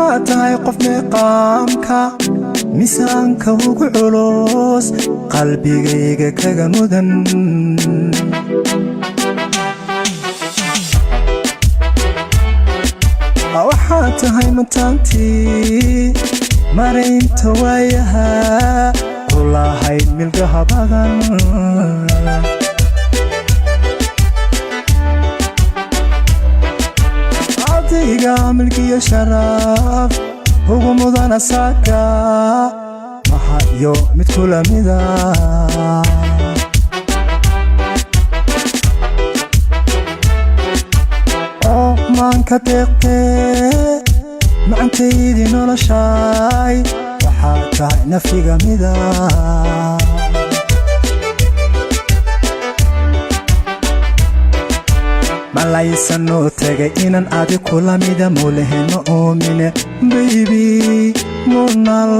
waxaatahay qof meeqaamka miisaanka ugu culus qalbigayga kaga mudan waxaatahay mataantii maraynta waayaha kulahayd milgaha badan adiga milkiyo sharaf ugu mudana saaka maha iyo mid kula mida oo maanka deeqtee macantaydii noloshaay waxaa tahay nafiga mida malaysanoo tagay inaan adi kula mida moolaheno oomine baybi munal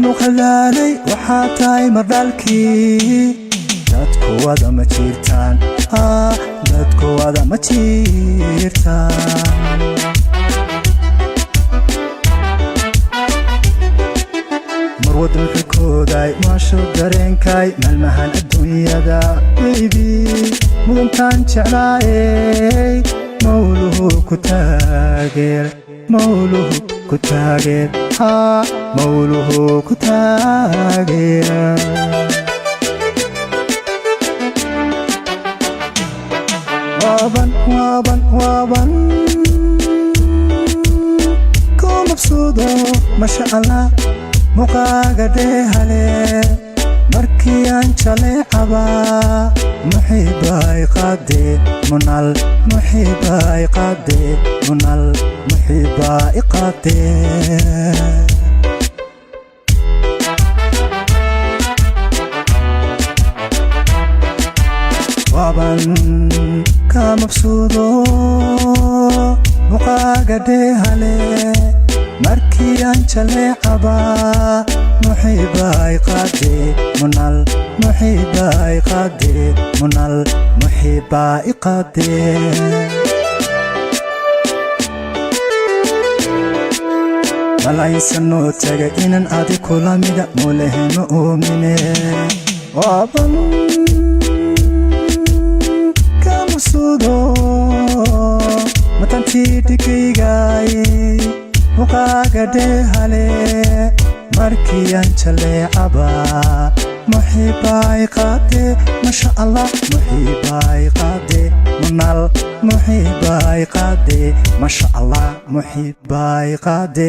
nuqadaalay waxaa tahay mardhalkii dadku wada ma jirtaan dadku wada ma jirtaan marwad muxukooday maasho dareenkay maalmahan adduunyada baybi mudantaan jeclaayey mawluhu ku taageer mawluhu ku taageer mawluhu ku taageer waaban ku mabsuudo masha allah muqaaga dheehale markii aan jaleecaba muxiibay qaade munal muxiibay qaade munal muxiibay qaade waaban ka mabsuudo muqaaga dheehale markii aan jaleecaba muxiibay qaade munal muxiibay qaade munal muxiibay qaade malaysanoo tagay inaan adi kula mida moolaheno oomine waaban ka mabsuudo matantii dhigaygaay muqaaga dheehale markii aan jaleecaba muxiibay qaade masha allah muxiibay qaade munal muxiibay qaade masha allah muxiibay qaade